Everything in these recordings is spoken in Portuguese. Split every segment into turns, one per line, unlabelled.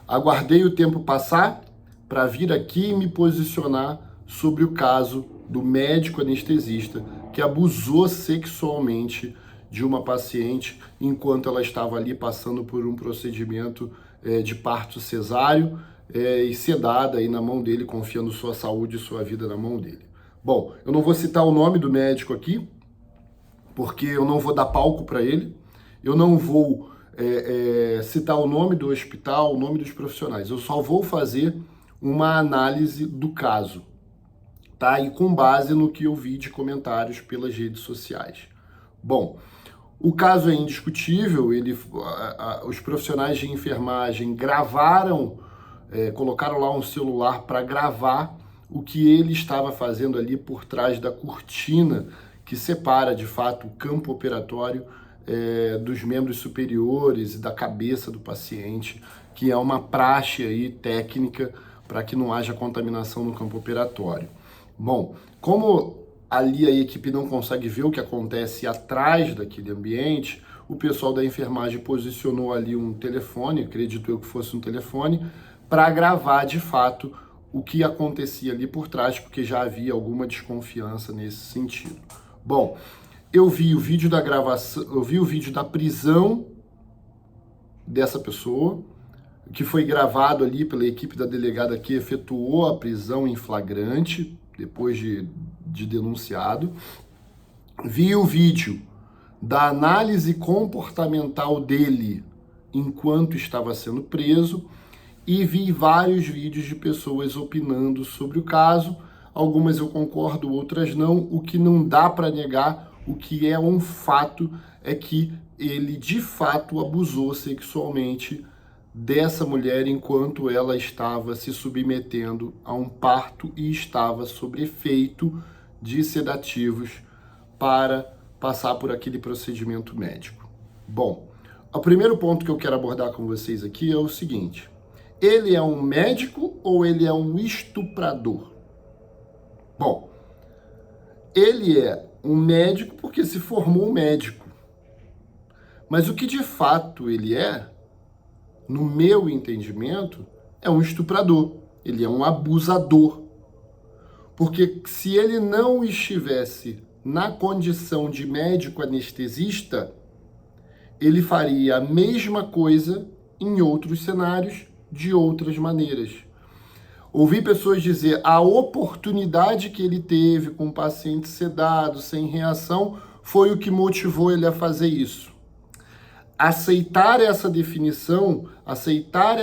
Aguardei o tempo passar para vir aqui e me posicionar sobre o caso do médico anestesista que abusou sexualmente de uma paciente enquanto ela estava ali passando por um procedimento de parto cesáreo e sedada aí na mão dele, confiando sua saúde e sua vida na mão dele. Bom, eu não vou citar o nome do médico aqui, porque eu não vou dar palco para ele, eu não vou citar o nome do hospital, o nome dos profissionais, eu só vou fazer uma análise do caso, tá? E com base no que eu vi de comentários pelas redes sociais. Bom, o caso é indiscutível, os profissionais de enfermagem gravaram, colocaram lá um celular para gravar o que ele estava fazendo ali por trás da cortina que separa, de fato, o campo operatório dos membros superiores e da cabeça do paciente, que é uma praxe aí técnica para que não haja contaminação no campo operatório. Bom, como ali a equipe não consegue ver o que acontece atrás daquele ambiente, o pessoal da enfermagem posicionou ali um telefone, acredito eu que fosse um telefone, para gravar de fato o que acontecia ali por trás, porque já havia alguma desconfiança nesse sentido. Bom, eu vi o vídeo da gravação, eu vi o vídeo da prisão dessa pessoa, que foi gravado ali pela equipe da delegada que efetuou a prisão em flagrante, depois de denunciado. Vi o vídeo da análise comportamental dele enquanto estava sendo preso e vi vários vídeos de pessoas opinando sobre o caso. Algumas eu concordo, outras não. O que não dá para negar, o que é um fato, é que ele de fato abusou sexualmente dessa mulher enquanto ela estava se submetendo a um parto e estava sob efeito de sedativos para passar por aquele procedimento médico. Bom, o primeiro ponto que eu quero abordar com vocês aqui é o seguinte: ele é um médico ou ele é um estuprador? Bom, ele é um médico porque se formou médico. Mas o que de fato ele é, no meu entendimento, é um estuprador. Ele é um abusador. Porque se ele não estivesse na condição de médico anestesista, ele faria a mesma coisa em outros cenários, de outras maneiras. Ouvi pessoas dizer a oportunidade que ele teve com o paciente sedado, sem reação, foi o que motivou ele a fazer isso. Aceitar essa definição, aceitar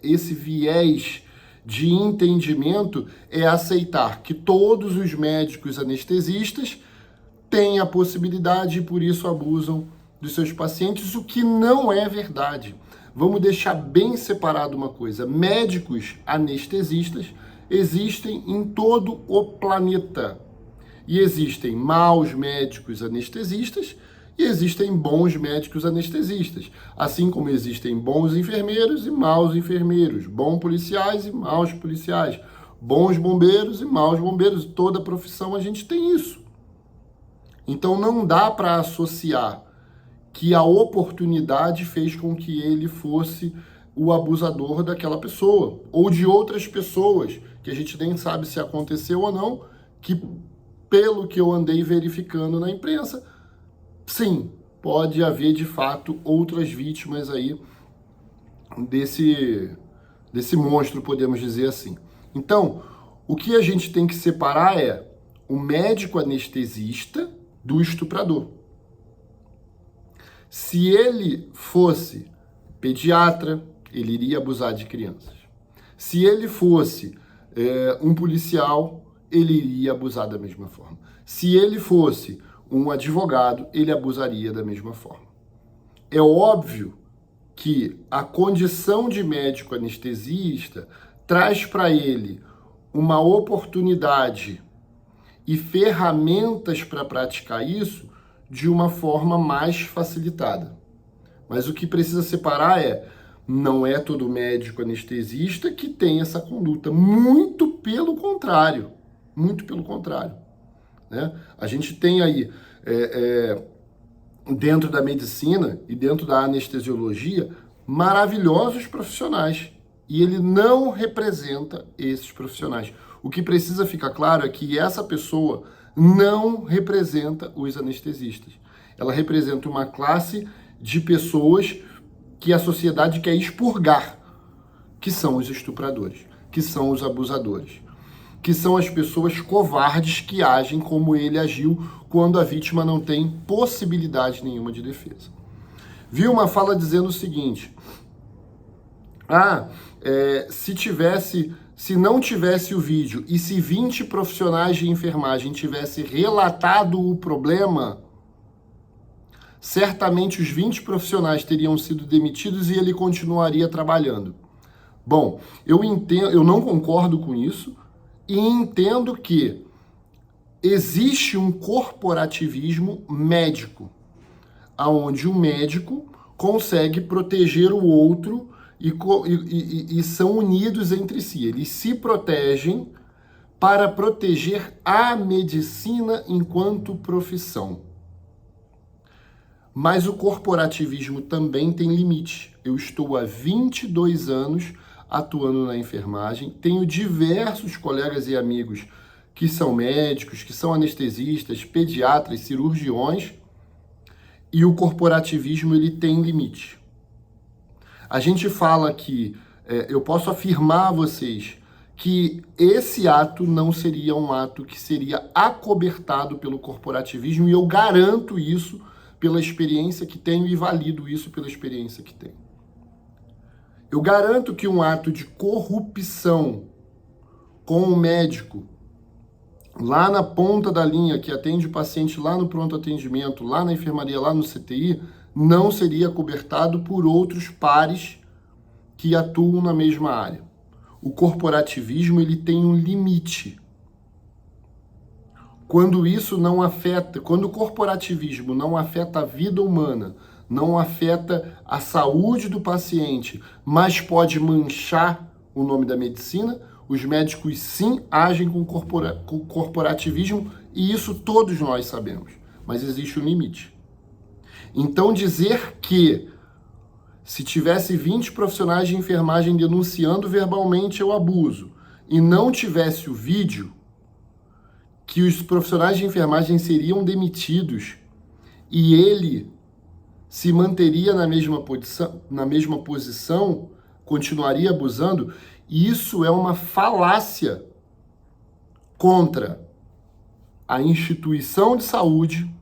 esse viés de entendimento é aceitar que todos os médicos anestesistas têm a possibilidade e por isso abusam dos seus pacientes, o que não é verdade. Vamos deixar bem separado uma coisa: médicos anestesistas existem em todo o planeta. E existem maus médicos anestesistas e existem bons médicos anestesistas. Assim como existem bons enfermeiros e maus enfermeiros, bons policiais e maus policiais, bons bombeiros e maus bombeiros. Toda profissão a gente tem isso. Então não dá para associar que a oportunidade fez com que ele fosse o abusador daquela pessoa, ou de outras pessoas, que a gente nem sabe se aconteceu ou não, que pelo que eu andei verificando na imprensa, sim, pode haver de fato outras vítimas aí desse monstro, podemos dizer assim. Então, o que a gente tem que separar é o médico anestesista do estuprador. Se ele fosse pediatra, ele iria abusar de crianças. Se ele fosse um policial, ele iria abusar da mesma forma. Se ele fosse um advogado, ele abusaria da mesma forma. É óbvio que a condição de médico anestesista traz para ele uma oportunidade e ferramentas para praticar isso de uma forma mais facilitada. Mas o que precisa separar não é todo médico anestesista que tem essa conduta. Muito pelo contrário. Muito pelo contrário. Né? A gente tem aí, dentro da medicina e dentro da anestesiologia, maravilhosos profissionais e ele não representa esses profissionais. O que precisa ficar claro é que essa pessoa não representa os anestesistas. Ela representa uma classe de pessoas que a sociedade quer expurgar, que são os estupradores, que são os abusadores, que são as pessoas covardes que agem como ele agiu quando a vítima não tem possibilidade nenhuma de defesa. Vi uma fala dizendo o seguinte: se não tivesse o vídeo e se 20 profissionais de enfermagem tivessem relatado o problema, certamente os 20 profissionais teriam sido demitidos e ele continuaria trabalhando. Bom, eu não concordo com isso e entendo que existe um corporativismo médico, onde o médico consegue proteger o outro e são unidos entre si. Eles se protegem para proteger a medicina enquanto profissão. Mas o corporativismo também tem limite. Eu estou há 22 anos atuando na enfermagem, tenho diversos colegas e amigos que são médicos, que são anestesistas, pediatras, cirurgiões, e o corporativismo ele tem limite. A gente fala que, eu posso afirmar a vocês que esse ato não seria um ato que seria acobertado pelo corporativismo, e eu garanto isso pela experiência que tenho e valido isso pela experiência que tenho. Eu garanto que um ato de corrupção com o médico lá na ponta da linha, que atende o paciente lá no pronto atendimento, lá na enfermaria, lá no CTI, não seria cobertado por outros pares que atuam na mesma área. O corporativismo ele tem um limite. Quando o corporativismo não afeta a vida humana, não afeta a saúde do paciente, mas pode manchar o nome da medicina, os médicos sim agem com corporativismo e isso todos nós sabemos, mas existe um limite. Então dizer que se tivesse 20 profissionais de enfermagem denunciando verbalmente o abuso e não tivesse o vídeo, que os profissionais de enfermagem seriam demitidos e ele se manteria na mesma posição, continuaria abusando, isso é uma falácia contra a instituição de saúde,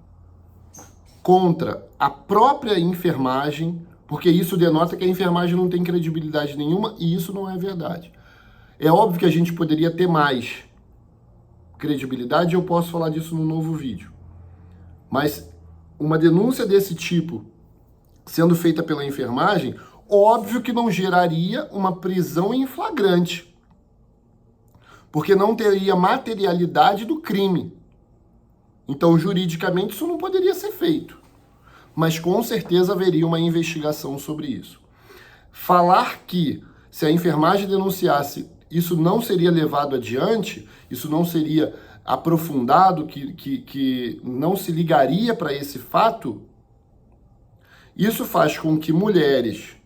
contra a própria enfermagem, porque isso denota que a enfermagem não tem credibilidade nenhuma e isso não é verdade. É óbvio que a gente poderia ter mais credibilidade, eu posso falar disso no novo vídeo. Mas uma denúncia desse tipo sendo feita pela enfermagem, óbvio que não geraria uma prisão em flagrante, porque não teria materialidade do crime. Então, juridicamente, isso não poderia ser feito. Mas, com certeza, haveria uma investigação sobre isso. Falar que, se a enfermagem denunciasse, isso não seria levado adiante, isso não seria aprofundado, que não se ligaria para esse fato, isso faz com que mulheres,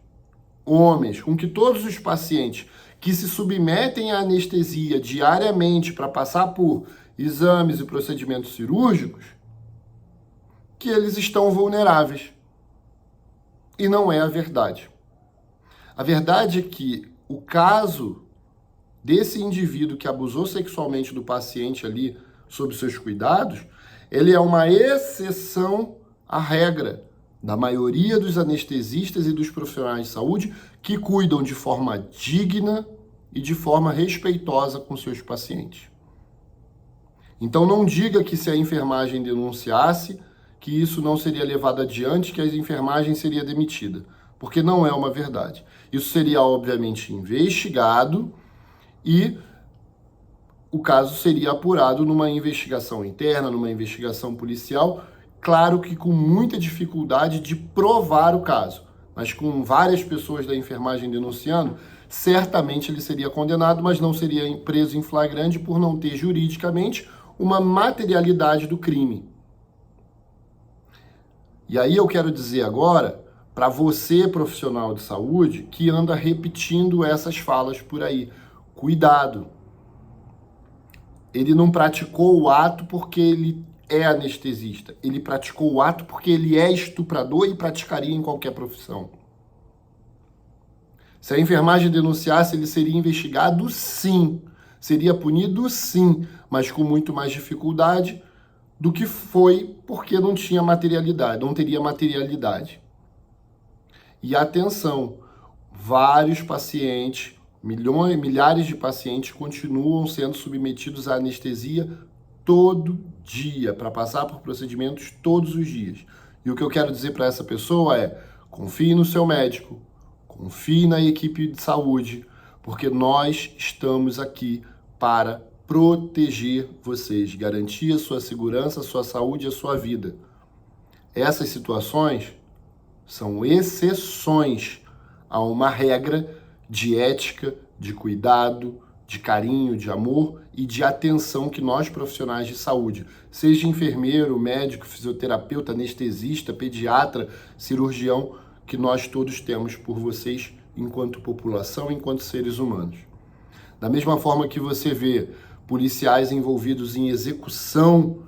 homens, com que todos os pacientes que se submetem à anestesia diariamente para passar por exames e procedimentos cirúrgicos, que eles estão vulneráveis. E não é a verdade. A verdade é que o caso desse indivíduo que abusou sexualmente do paciente ali sob seus cuidados, ele é uma exceção à regra da maioria dos anestesistas e dos profissionais de saúde que cuidam de forma digna e de forma respeitosa com seus pacientes. Então não diga que se a enfermagem denunciasse, que isso não seria levado adiante, que a enfermagem seria demitida, porque não é uma verdade. Isso seria, obviamente, investigado e o caso seria apurado numa investigação interna, numa investigação policial, claro que com muita dificuldade de provar o caso, mas com várias pessoas da enfermagem denunciando, certamente ele seria condenado, mas não seria preso em flagrante por não ter juridicamente uma materialidade do crime. E aí eu quero dizer agora, para você, profissional de saúde, que anda repetindo essas falas por aí. Cuidado. Ele não praticou o ato porque ele é anestesista. Ele praticou o ato porque ele é estuprador e praticaria em qualquer profissão. Se a enfermagem denunciasse, ele seria investigado, sim. Seria punido, sim, mas com muito mais dificuldade do que foi porque não tinha materialidade, não teria materialidade. E atenção, vários pacientes, milhares de pacientes continuam sendo submetidos à anestesia todo dia, para passar por procedimentos todos os dias. E o que eu quero dizer para essa pessoa é: confie no seu médico, confie na equipe de saúde, porque nós estamos aqui para proteger vocês, garantir a sua segurança, a sua saúde e a sua vida. Essas situações são exceções a uma regra de ética, de cuidado, de carinho, de amor e de atenção que nós profissionais de saúde, seja enfermeiro, médico, fisioterapeuta, anestesista, pediatra, cirurgião, que nós todos temos por vocês enquanto população, enquanto seres humanos. Da mesma forma que você vê policiais envolvidos em execução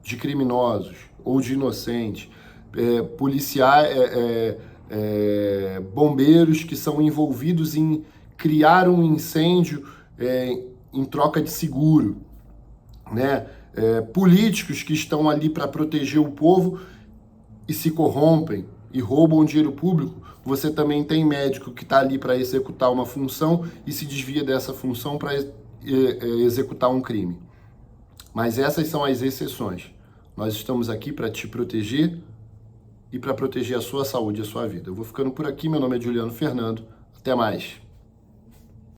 de criminosos ou de inocentes, bombeiros que são envolvidos em criar um incêndio em troca de seguro, né? Políticos que estão ali para proteger o povo e se corrompem e roubam dinheiro público. Você também tem médico que está ali para executar uma função e se desvia dessa função para executar um crime. Mas essas são as exceções. Nós estamos aqui para te proteger e para proteger a sua saúde e a sua vida. Eu vou ficando por aqui. Meu nome é Juliano Fernando. Até mais.